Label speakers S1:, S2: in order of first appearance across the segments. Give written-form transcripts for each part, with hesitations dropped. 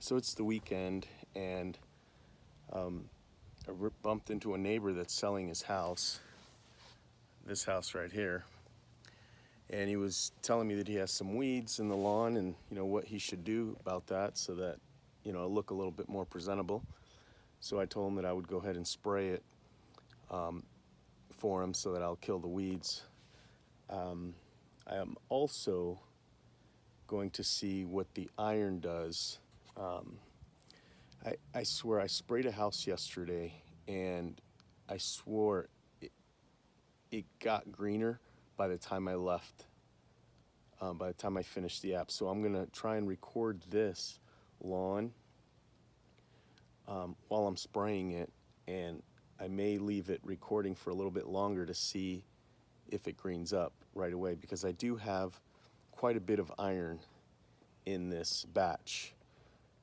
S1: So it's the weekend, and I bumped into a neighbor that's selling his house, this house right here. And he was telling me that he has some weeds in the lawn and, what he should do about that so that, it'll look a little bit more presentable. So I told him that I would go ahead and spray it for him so that I'll kill the weeds. I am also going to see what the iron does. I swear I sprayed a house yesterday, and I swore it got greener by the time I left, by the time I finished the app. So I'm gonna try and record this lawn while I'm spraying it, and I may leave it recording for a little bit longer to see if it greens up right away, because I do have quite a bit of iron in this batch,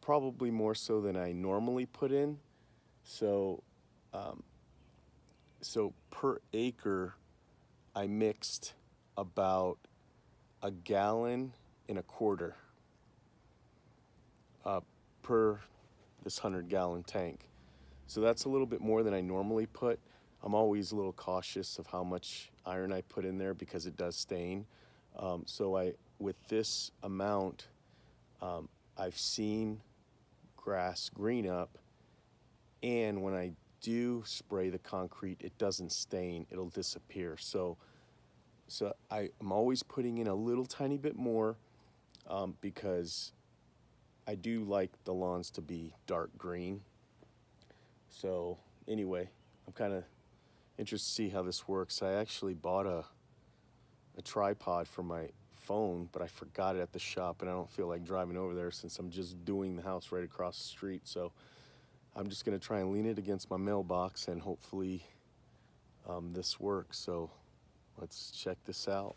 S1: probably more so than I normally put in. So per acre I mixed about 1.25 gallons per this 100-gallon tank. So that's a little bit more than I normally put. I'm always a little cautious of how much iron I put in there because it does stain. With this amount, I've seen grass green up, and when I do spray the concrete, it doesn't stain, it'll disappear. So I'm always putting in a little tiny bit more because I do like the lawns to be dark green. So anyway, I'm kind of interested to see how this works. I actually bought a tripod for my phone, but I forgot it at the shop, and I don't feel like driving over there since I'm just doing the house right across the street. So I'm just gonna try and lean it against my mailbox, and hopefully this works. So let's check this out.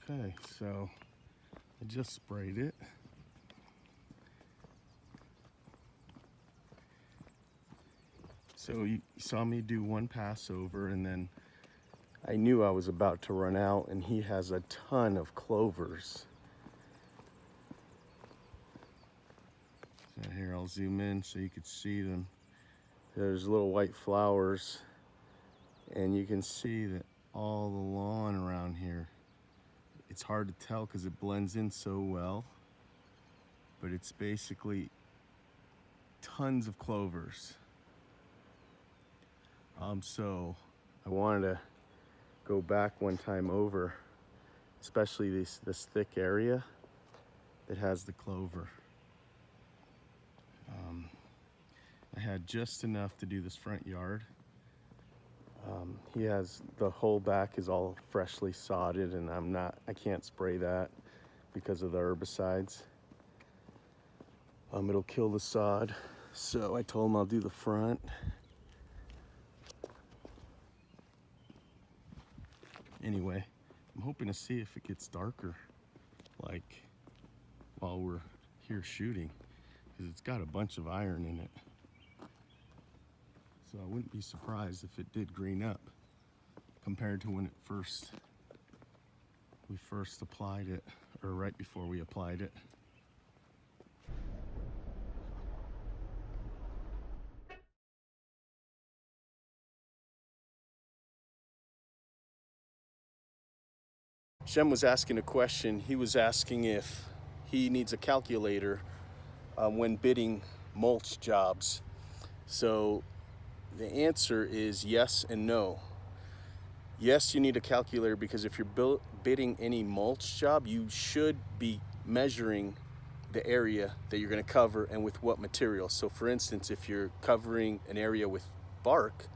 S1: Okay, so I just sprayed it. So you saw me do one pass over, and then I knew I was about to run out, and he has a ton of clovers. So here, I'll zoom in so you can see them. There's little white flowers, and you can see that all the lawn around here. It's hard to tell because it blends in so well, but it's basically tons of clovers. So I wanted to go back one time over, especially this thick area that has the clover. I had just enough to do this front yard. He has the whole back is all freshly sodded, and I can't spray that because of the herbicides. It'll kill the sod. So I told him I'll do the front. Anyway, I'm hoping to see if it gets darker, like while we're here shooting, because it's got a bunch of iron in it. I wouldn't be surprised if it did green up compared to when we first applied it, or right before we applied it. Shem was asking a question. He was asking if he needs a calculator when bidding mulch jobs. So the answer is yes and no. Yes, you need a calculator because if you're bidding any mulch job, you should be measuring the area that you're going to cover and with what material. So for instance, if you're covering an area with bark,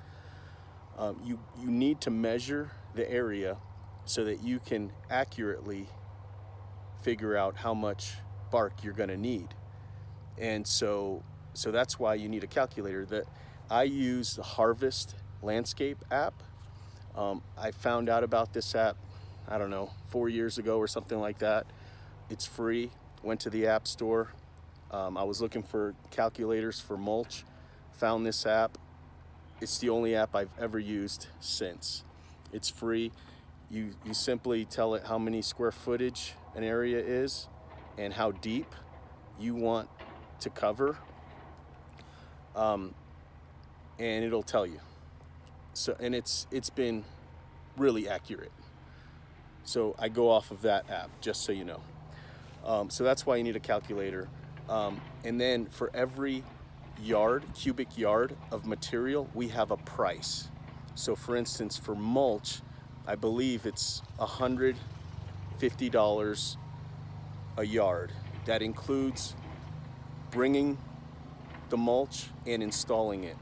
S1: you need to measure the area so that you can accurately figure out how much bark you're going to need. And so that's why you need a calculator. That I use the Harvest Landscape app. I found out about this app, I don't know, 4 years ago or something like that. It's free. Went to the app store. I was looking for calculators for mulch. Found this app. It's the only app I've ever used since. It's free. You simply tell it how many square footage an area is and how deep you want to cover, and it'll tell you. So, and it's been really accurate. So I go off of that app, just so you know. So that's why you need a calculator. And then for every cubic yard of material, we have a price. So for instance, for mulch, I believe it's $150 a yard. That includes bringing the mulch and installing it.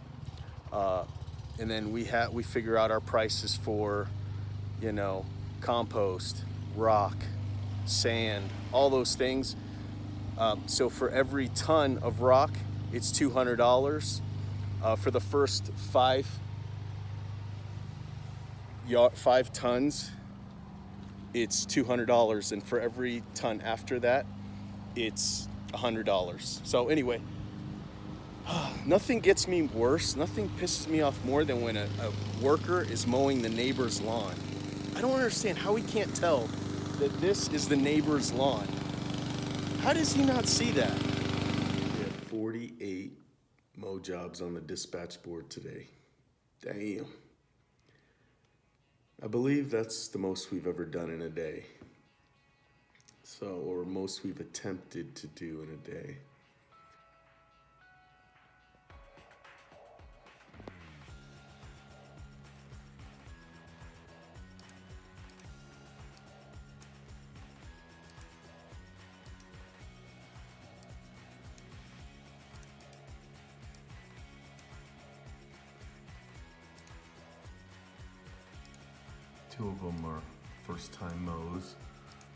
S1: And then we figure out our prices for, compost, rock, sand, all those things. So for every ton of rock, it's $200. For the first 5 tons, it's $200, and for every ton after that, it's $100. So anyway, nothing gets me worse, nothing pisses me off more than when a worker is mowing the neighbor's lawn. I don't understand how he can't tell that this is the neighbor's lawn. How does he not see that? We have 48 mow jobs on the dispatch board today. Damn. I believe that's the most we've ever done in a day. Or most we've attempted to do in a day. Two of them are first-time mows,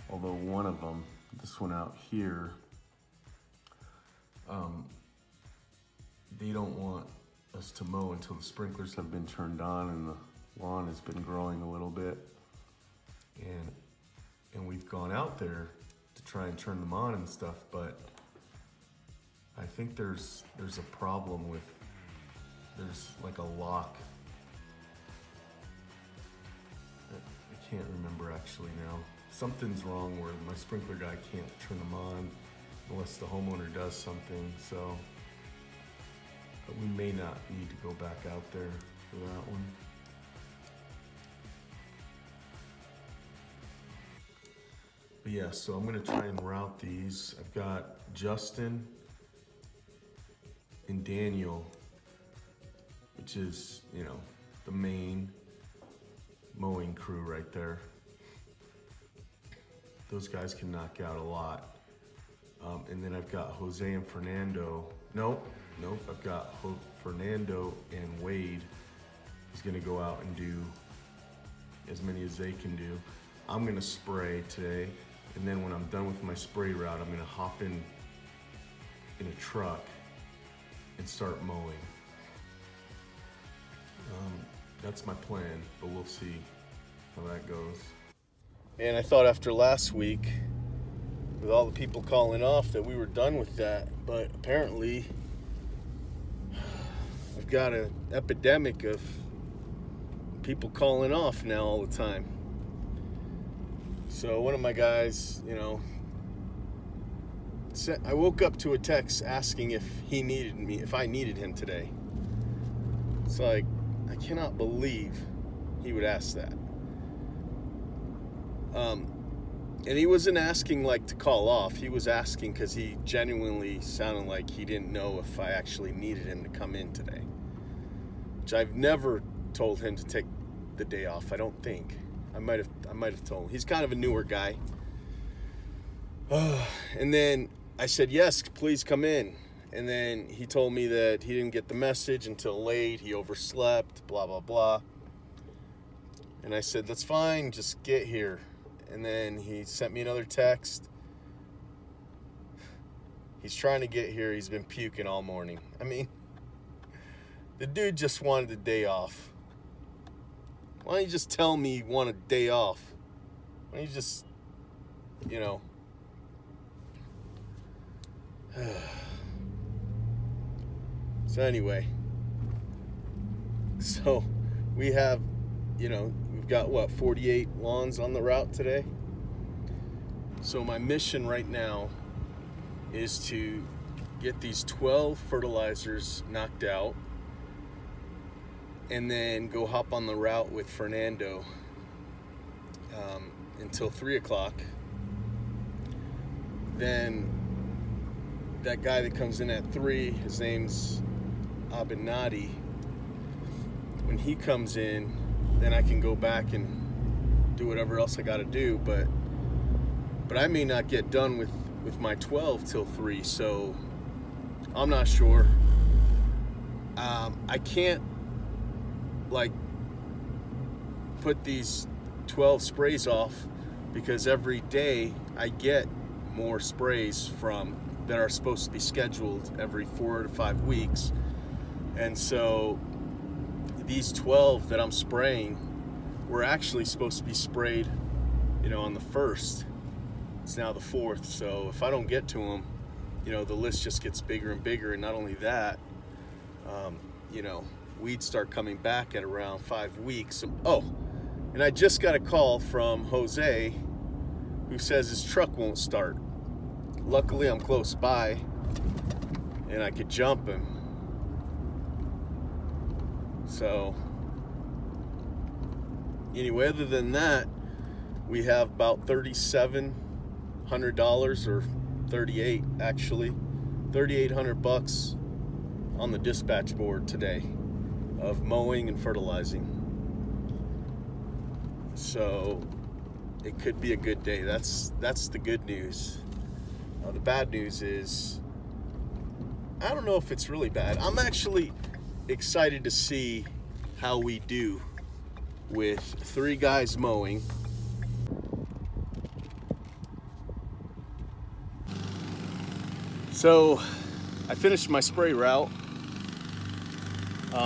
S1: although one of them, this one out here, they don't want us to mow until the sprinklers have been turned on and the lawn has been growing a little bit. And we've gone out there to try and turn them on and stuff, but I think there's a problem with, there's like a lock. I can't remember actually now. Something's wrong where my sprinkler guy can't turn them on unless the homeowner does something, so. But we may not need to go back out there for that one. But yeah, so I'm gonna try and route these. I've got Justin and Daniel, which is, the main mowing crew right there. Those guys can knock out a lot. And then I've got Jose and Fernando. Nope, I've got Fernando and Wade. He's gonna go out and do as many as they can do. I'm gonna spray today, and then when I'm done with my spray route, I'm gonna hop in a truck and start mowing. That's my plan, but we'll see how that goes. And I thought after last week, with all the people calling off, that we were done with that, but apparently I've got an epidemic of people calling off now all the time. So one of my guys, you know, I woke up to a text asking if he needed me, if I needed him today. It's like, I cannot believe he would ask that. And he wasn't asking like to call off. He was asking because he genuinely sounded like he didn't know if I actually needed him to come in today. Which I've never told him to take the day off, I don't think. I might have told him. He's kind of a newer guy. And then I said, yes, please come in. And then he told me that he didn't get the message until late. He overslept, blah, blah, blah. And I said, that's fine, just get here. And then he sent me another text. He's trying to get here. He's been puking all morning. I mean, the dude just wanted a day off. Why don't you just tell me you want a day off? Why don't you just, you know. So anyway. So we have, you know, we've got what, 48 lawns on the route today. So my mission right now is to get these 12 fertilizers knocked out and then go hop on the route with Fernando until 3 o'clock. Then that guy that comes in at 3, his name's Abinati. When he comes in, then I can go back and do whatever else I got to do. But I may not get done with my 12 till 3, so I'm not sure. I can't like put these 12 sprays off because every day I get more sprays from that are supposed to be scheduled every 4 to 5 weeks. And so these 12 that I'm spraying were actually supposed to be sprayed, you know, on the 1st. It's now the 4th. So if I don't get to them, you know, the list just gets bigger and bigger. And not only that, you know, weeds start coming back at around 5 weeks. Oh, and I just got a call from Jose who says his truck won't start. Luckily, I'm close by and I could jump him. So, anyway, other than that, we have about $3,700 or 38 actually, $3,800 on the dispatch board today of mowing and fertilizing. So it could be a good day. That's the good news. The bad news is, I don't know if it's really bad. I'm actually excited to see how we do with 3 guys mowing. So I finished my spray route.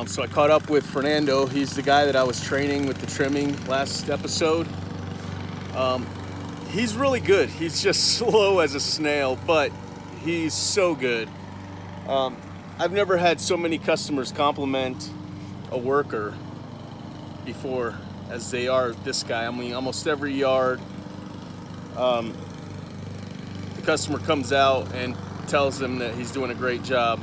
S1: So I caught up with Fernando. He's the guy that I was training with the trimming last episode. He's really good. He's just slow as a snail, but he's so good. I've never had so many customers compliment a worker before as they are this guy. I mean, almost every yard, the customer comes out and tells him that he's doing a great job.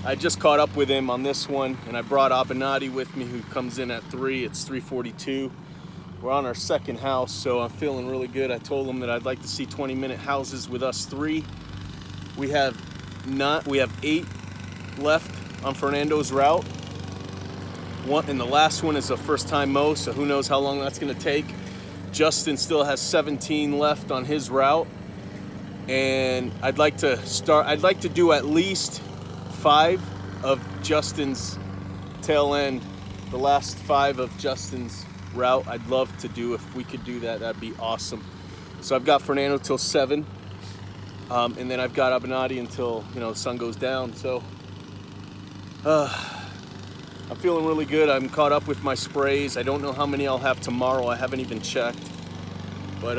S1: I just caught up with him on this one, and I brought Abinati with me, who comes in at 3. It's 3:42. We're on our second house, so I'm feeling really good. I told him that I'd like to see 20-minute houses with us 3. We have 8 left on Fernando's route. And the last one is a first-time mow, so who knows how long that's going to take. Justin still has 17 left on his route, and I'd like to do at least 5 of Justin's tail end, the last 5 of Justin's route. I'd love to do, if we could do that, that'd be awesome. So I've got Fernando till 7, and then I've got Abinati until, you know, the sun goes down. So I'm feeling really good. I'm caught up with my sprays. I don't know how many I'll have tomorrow. I haven't even checked, but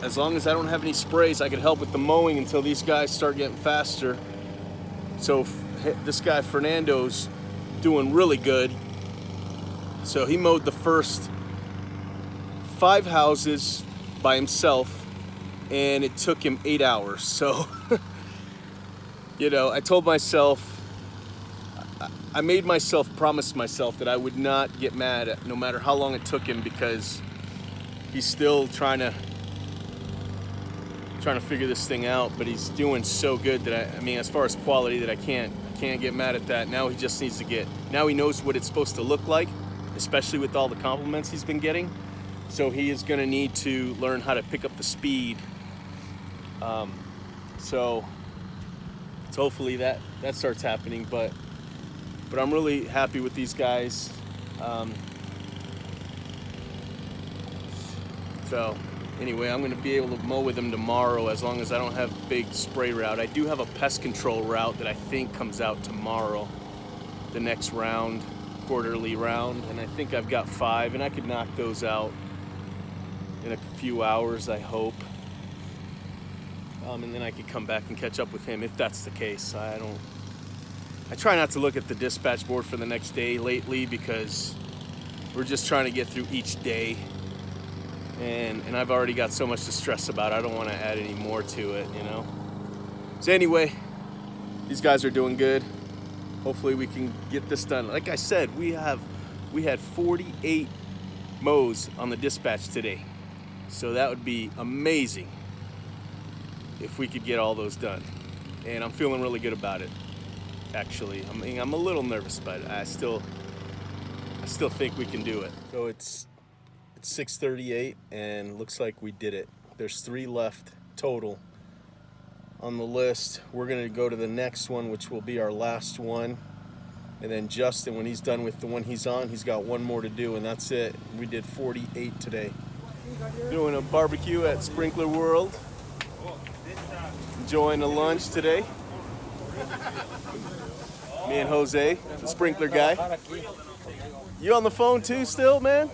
S1: as long as I don't have any sprays, I can help with the mowing until these guys start getting faster. So this guy Fernando's doing really good. So he mowed the first 5 houses by himself, and it took him 8 hours. So, you know, I told myself, I made myself promise myself that I would not get mad no matter how long it took him, because he's still trying to figure this thing out, but he's doing so good that I mean, as far as quality, that I can't get mad at that. Now he just needs to now he knows what it's supposed to look like, especially with all the compliments he's been getting. So he is going to need to learn how to pick up the speed. So hopefully that starts happening, but I'm really happy with these guys. So anyway, I'm going to be able to mow with them tomorrow, as long as I don't have big spray route. I do have a pest control route that I think comes out tomorrow, the next round, quarterly round, and I think I've got 5, and I could knock those out in a few hours, I hope. And then I could come back and catch up with him if that's the case. I try not to look at the dispatch board for the next day lately, because we're just trying to get through each day. And I've already got so much to stress about. I don't want to add any more to it, you know. So anyway, these guys are doing good. Hopefully we can get this done. Like I said, we had 48 mows on the dispatch today. So that would be amazing if we could get all those done. And I'm feeling really good about it, actually. I mean, I'm a little nervous, but I still think we can do it. So it's 6:38, and looks like we did it. There's 3 left total on the list. We're gonna go to the next one, which will be our last one. And then Justin, when he's done with the one he's on, he's got 1 more to do, and that's it. We did 48 today. Doing a barbecue at Sprinkler World. Enjoying the lunch today. Me and Jose, the sprinkler guy. You on the phone too still, man?